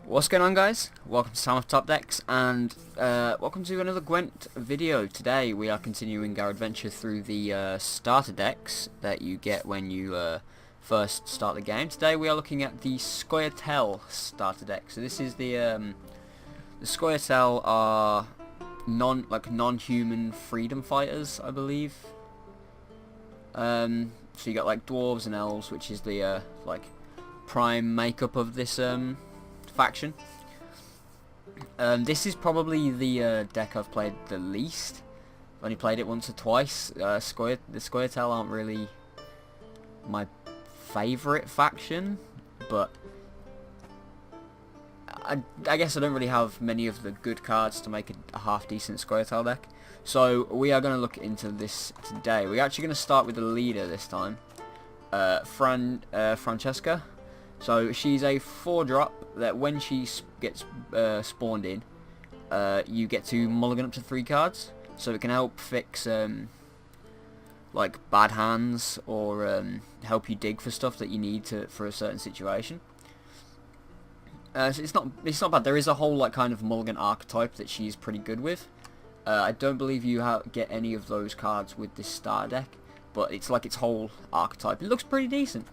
What's going on, guys? Welcome to Tamworth Topdecks, and welcome to another Gwent video. Today we are continuing our adventure through the starter decks that you get when you first start the game. Today we are looking at the Scoia'tael starter deck. So this is the Scoia'tael are non-human freedom fighters, I believe. So you got like dwarves and elves, which is the like prime makeup of this faction. This is probably the deck I've played the least. I've only played it once or twice. The Scoia'tael aren't really my favourite faction, but I guess I don't really have many of the good cards to make a half-decent Scoia'tael deck. So we are going to look into this today. We're actually going to start with the leader this time, Francesca. So she's a 4-drop that when she gets spawned in, you get to mulligan up to 3 cards. So it can help fix like bad hands or help you dig for stuff that you need for a certain situation. So it's not bad. There is a whole like kind of mulligan archetype that she's pretty good with. I don't believe you get any of those cards with this starter deck, but it's like its whole archetype. It looks pretty decent.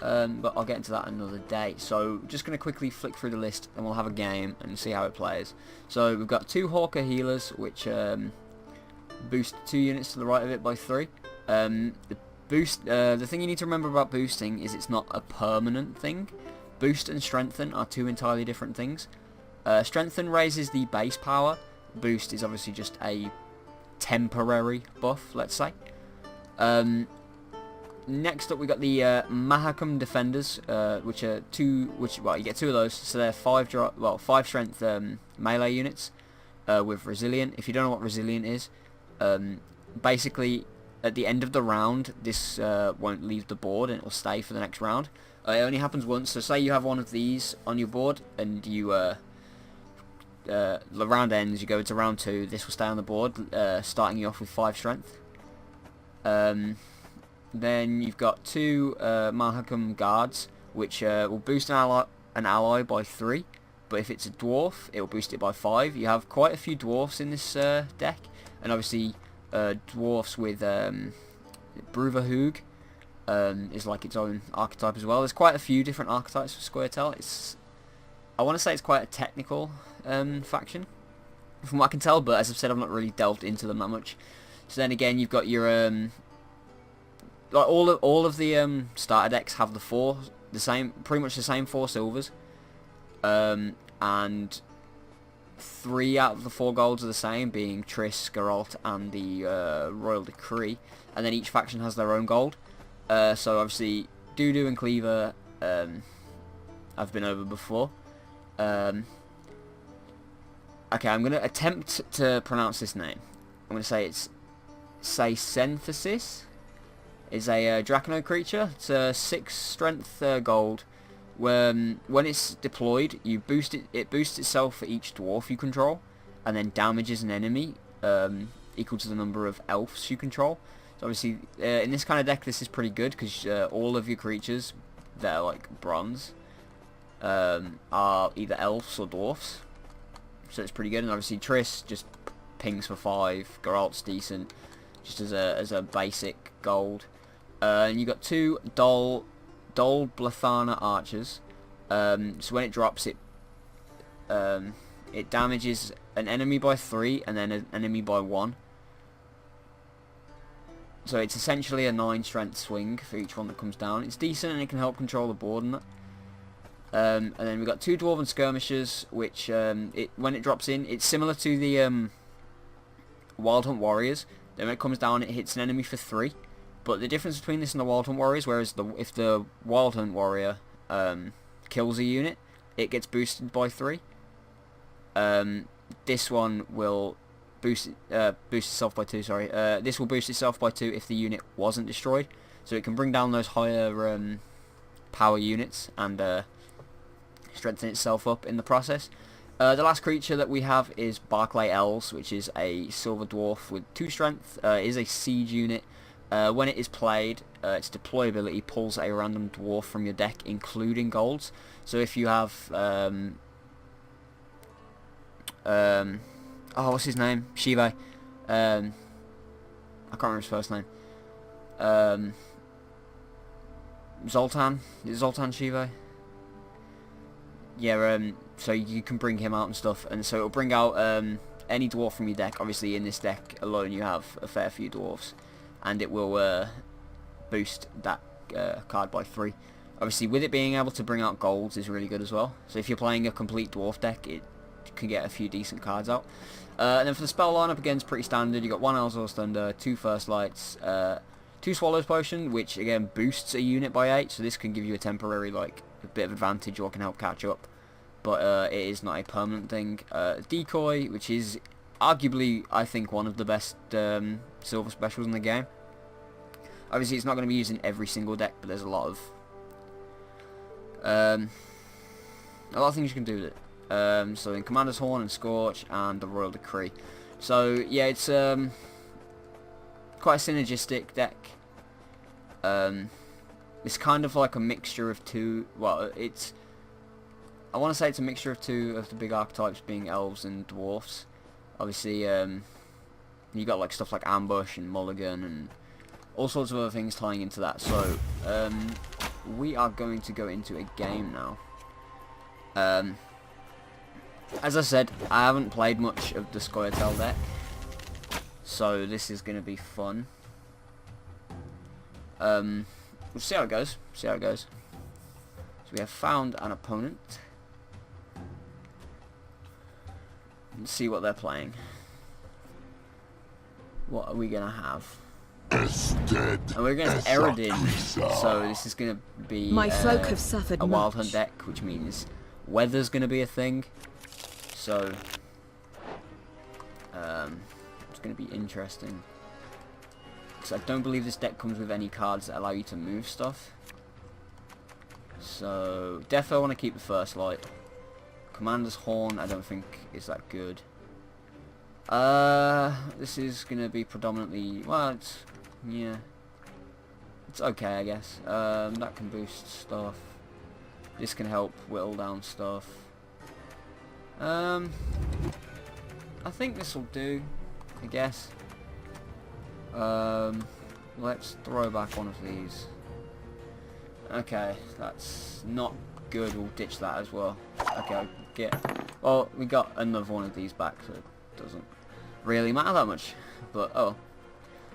But I'll get into that another day. So just going to quickly flick through the list and we'll have a game and see how it plays. So we've got 2 Hawker healers which boost 2 units to the right of it by 3. The thing you need to remember about boosting is it's not a permanent thing. Boost and strengthen are 2 entirely different things. Strengthen raises the base power. Boost is obviously just a temporary buff, let's say. Next up we got the Mahakam Defenders, which are you get 2 of those, so they're 5 strength melee units with Resilient. If you don't know what Resilient is, basically at the end of the round this won't leave the board and it will stay for the next round. It only happens once, so say you have one of these on your board and you the round ends, you go into round 2, this will stay on the board, starting you off with 5 strength. Then you've got 2 Mahakam Guards, which will boost an ally by 3, but if it's a dwarf, it will boost it by 5. You have quite a few dwarfs in this deck, and obviously dwarfs with Bruverhoog is like its own archetype as well. There's quite a few different archetypes for Scoia'tael. I want to say it's quite a technical faction, from what I can tell, but as I've said, I've not really delved into them that much. So then again, you've got your like all of the starter decks have pretty much the same 4 silvers, and 3 out of the 4 golds are the same, being Triss, Geralt, and the Royal Decree, and then each faction has their own gold. So obviously, Dudu and Cleaver I've been over before. Okay, I'm going to attempt to pronounce this name. I'm going to say it's Synthesis. Is a Dracano creature. It's a 6 strength gold. When it's deployed, you boost it. It boosts itself for each dwarf you control, and then damages an enemy equal to the number of elves you control. So obviously, in this kind of deck, this is pretty good because all of your creatures that are like bronze are either elves or dwarfs. So it's pretty good. And obviously, Triss just pings for 5. Geralt's decent, just as a basic gold. And you got 2 Dol Blathana archers. So when it drops, it damages an enemy by 3 and then an enemy by 1. So it's essentially a 9 strength swing for each one that comes down. It's decent and it can help control the board and that. And then we've got 2 Dwarven Skirmishers, which when it drops in, it's similar to the Wild Hunt Warriors. Then when it comes down, it hits an enemy for 3. But the difference between this and the Wild Hunt Warriors, whereas if the Wild Hunt Warrior kills a unit, it gets boosted by 3. This one will boost itself by 2. Sorry, this will boost itself by 2 if the unit wasn't destroyed. So it can bring down those higher power units and strengthen itself up in the process. The last creature that we have is Barclay Els, which is a silver dwarf with 2 strength. It is a siege unit. When it is played, its deployability pulls a random dwarf from your deck, including golds. So if you have Oh, what's his name? Shiva. I can't remember his first name. Zoltan. Is it Zoltan Shiva? Yeah, so you can bring him out and stuff, and so it'll bring out any dwarf from your deck. Obviously in this deck alone you have a fair few dwarfs, and it will boost that card by 3. Obviously with it being able to bring out golds is really good as well, so if you're playing a complete dwarf deck it can get a few decent cards out. And then for the spell lineup, again, it's pretty standard. You got 1 Elzor's Thunder, 2 First Lights, 2 Swallow's Potion, which again boosts a unit by 8, so this can give you a temporary, like, a bit of advantage or can help catch up, but it is not a permanent thing. Decoy, which is arguably, I think, one of the best silver specials in the game. Obviously it's not going to be used in every single deck, but there's a lot of things you can do with it. So in Commander's Horn and Scorch and the Royal Decree. So yeah, it's quite a synergistic deck. It's kind of like a mixture of two. Well, I want to say it's a mixture of 2 of the big archetypes, being elves and dwarfs. Obviously, you got like stuff like Ambush and Mulligan and all sorts of other things tying into that. So we are going to go into a game now. As I said, I haven't played much of the Scoia'tael deck, so this is going to be fun. We'll see how it goes. So we have found an opponent. Let's see what they're playing. What are we going to have? And we're against Eredin, so this is going to be My folk have suffered a Wild much. Hunt deck, which means weather's going to be a thing. So it's going to be interesting, because I don't believe this deck comes with any cards that allow you to move stuff. So defo I want to keep the First Light. Commander's Horn I don't think is that good. This is going to be predominantly, well, it's okay, I guess. That can boost stuff. This can help whittle down stuff. I think this will do, I guess. Let's throw back one of these. Okay, that's not good. We'll ditch that as well. Okay, well, we got another one of these back, so it doesn't really matter that much. But oh,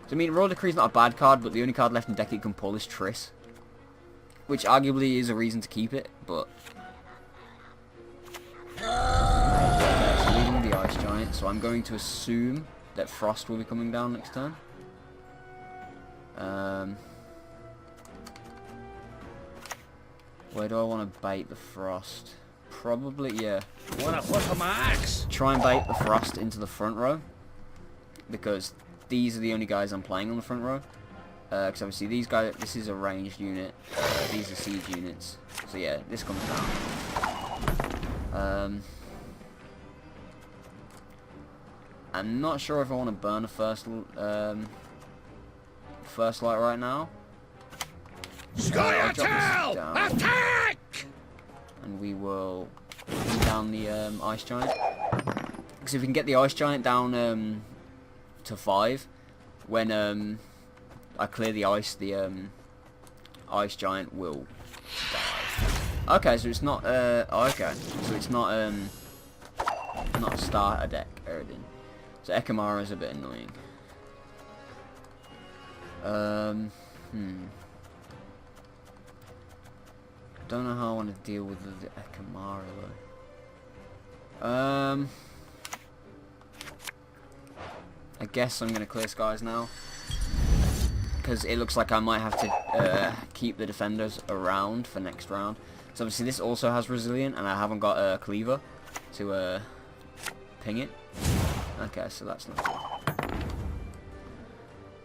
so I mean, Royal Decree's not a bad card, but the only card left in deck you can pull is Triss, which arguably is a reason to keep it, but. Leaving the Ice Giant, so I'm going to assume that Frost will be coming down next turn. Where do I want to bait the Frost? Probably, yeah. Wanna put on my axe? Try and bait the Frost into the front row, because these are the only guys I'm playing on the front row. Because obviously these guys, this is a ranged unit. These are siege units. So yeah, this comes down. I'm not sure if I want to burn a first light right now. Scoia'tael! Attack! And we will bring down the Ice Giant. Because if we can get the Ice Giant down to 5, when I clear the ice, the Ice Giant will die. Okay, so it's not okay, so it's not a starter deck, Eredin. So Ekamara is a bit annoying. Don't know how I want to deal with the Ekamara though. I guess I'm gonna clear skies now, because it looks like I might have to keep the defenders around for next round. So obviously this also has Resilient, and I haven't got a Cleaver to ping it. Okay, so that's not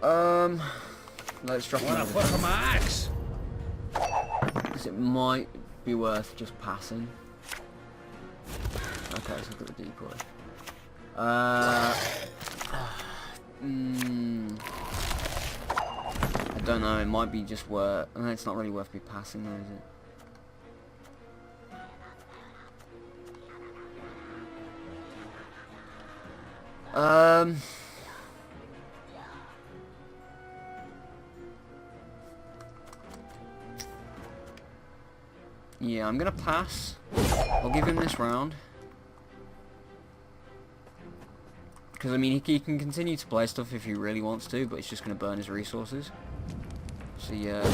good. Let's drop Wanna put on my axe? because it might be worth just passing. Okay, let's look at the decoy. I don't know, it might be just worth. It's not really worth me passing though, is it? Yeah, I'm gonna pass. I'll give him this round. Because, I mean, he can continue to play stuff if he really wants to, but it's just going to burn his resources. So, yeah,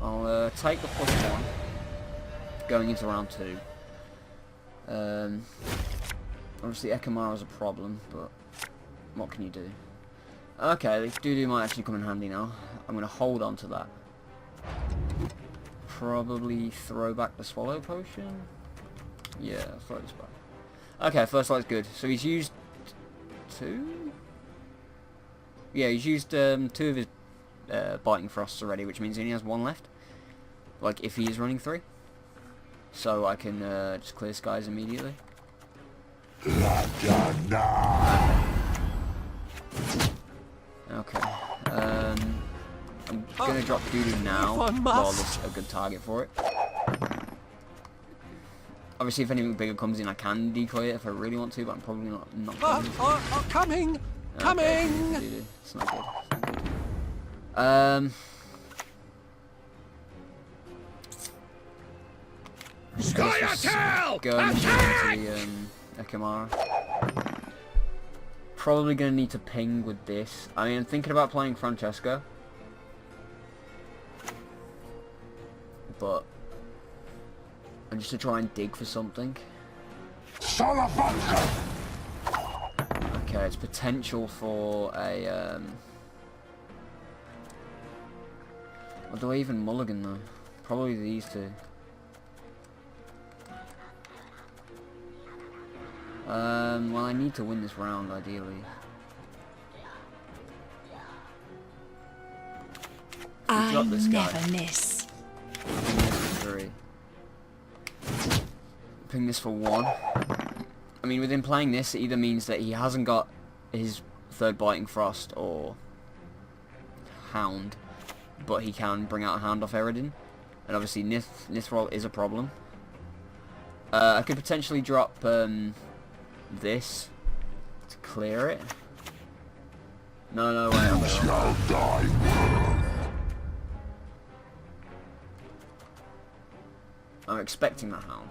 I'll take the +1 going into round 2. Obviously, Ekamara's a problem, but what can you do? Okay, the doo-doo might actually come in handy now. I'm going to hold on to that. Probably throw back the swallow potion. Yeah, throw this back. Okay, first light's good. So he's used 2? Yeah, he's used 2 of his biting frosts already, which means he only has 1 left. Like, if he is running 3. So I can just clear skies immediately. Okay. I'm gonna drop Doo-doo now while there's a good target for it. Obviously, if anything bigger comes in, I can decoy it if I really want to, but I'm probably not going to. Coming! Okay, Coming! it's not good. It's not good. Scoia'tael! Going Attack! into the Ekamara. Probably going to need to ping with this. I mean, I'm thinking about playing Francesco. But I'm just to try and dig for something. Okay, it's potential for a what do I even mulligan though? Probably these 2. Well, I need to win this round ideally. I Drop this guy. never miss. Ping this for 3. Ping this for 1. I mean, with him playing this, it either means that he hasn't got his 3rd Biting Frost or Hound, but he can bring out a Hound off Eredin. And obviously, Nithrol is a problem. I could potentially drop this to clear it. No, wait. I'm expecting the Hound.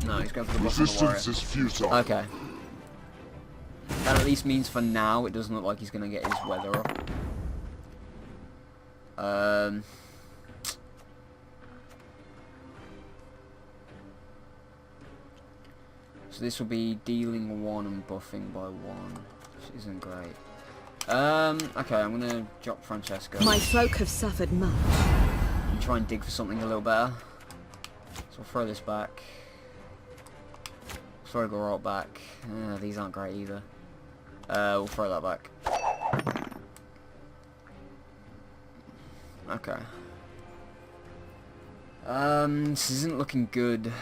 No, he's going for the buff on the warrior. Resistance is futile. Okay. That at least means for now it doesn't look like he's going to get his weather up. So this will be dealing 1 and buffing by 1, which isn't great. Okay, I'm going to drop Francesco. My folk have suffered much. And try and dig for something a little better. So I'll throw this back. Throw Garot back. These aren't great either. We'll throw that back. Okay. This isn't looking good.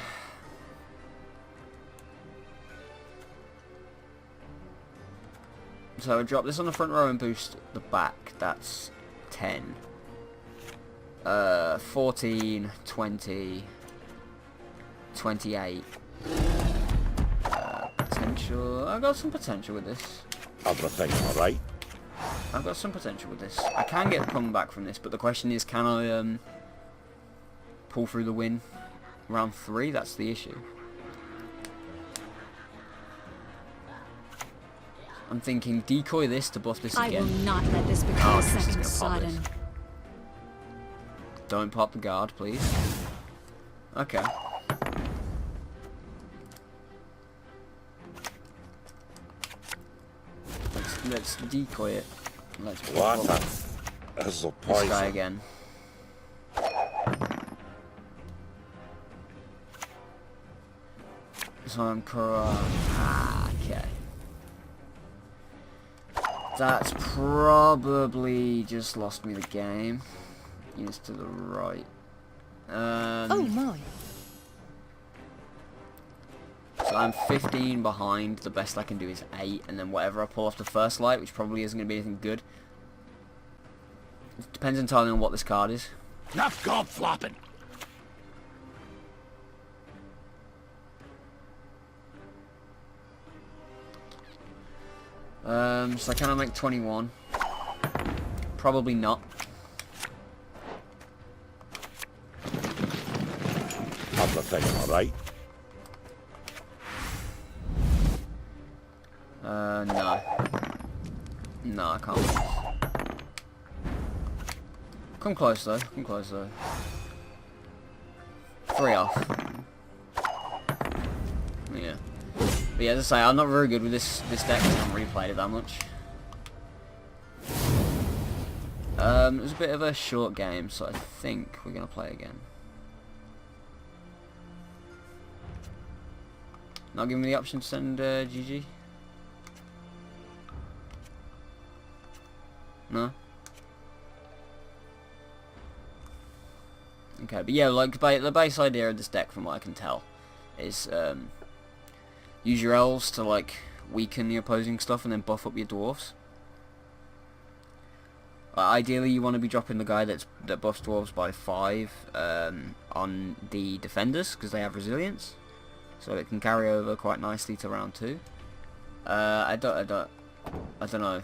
So I drop this on the front row and boost the back. That's 10. 14, 20, 28. Potential. I've got some potential with this. Everything alright? I've got some potential with this. I can get a comeback from this, but the question is, can I pull through the win round 3? That's the issue. I'm thinking decoy this to buff this I will again. not let this become a this is second gonna pop this. Sidon. Don't pop the guard, please. Okay. Let's decoy it. Let's pop What up is the this guy poison? again. So I'm okay. That's probably just lost me the game. Units to the right. Oh my. So I'm 15 behind. The best I can do is 8, and then whatever I pull off the first light, which probably isn't going to be anything good. It depends entirely on what this card is. Enough gob flopping! So can I make 21? Probably not. How's the thing, alright? No. No, I can't. Come close though, come close though. 3 off. Yeah. But yeah, as I say, I'm not very good with this deck, I haven't really played it that much. It was a bit of a short game, so I think we're going to play again. Not giving me the option to send GG? No? Okay, but yeah, like the base idea of this deck, from what I can tell, is use your elves to like weaken the opposing stuff and then buff up your dwarves. Ideally, you want to be dropping the guy that buffs dwarves by 5 on the defenders because they have resilience, so it can carry over quite nicely to round 2. I don't know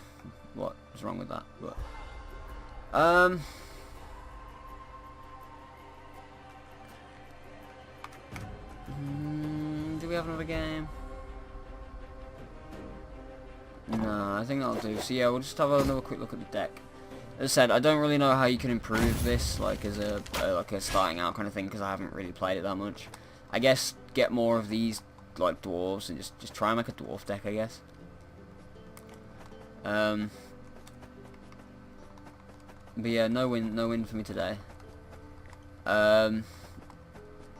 what's wrong with that, but do we have another game? No, I think that'll do. So yeah, we'll just have another quick look at the deck. As I said, I don't really know how you can improve this, like as a like a starting out kind of thing, because I haven't really played it that much. I guess get more of these like dwarves and just try and make a dwarf deck, I guess. But yeah, no win for me today.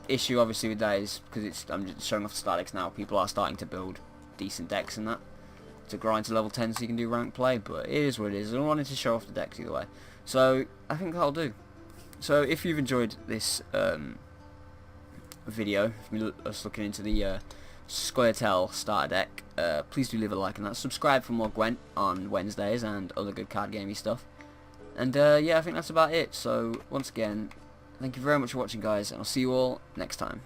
Issue obviously with that is because I'm just showing off the star decks now. People are starting to build decent decks and that to grind to level 10 so you can do rank play, but it is what it is. I wanted to show off the decks either way, so I think that'll do. So if you've enjoyed this video, us looking into the Scoia'tael starter deck, please do leave a like on that. Subscribe for more Gwent on Wednesdays and other good card gamey stuff. And yeah, I think that's about it. So once again, thank you very much for watching, guys, and I'll see you all next time.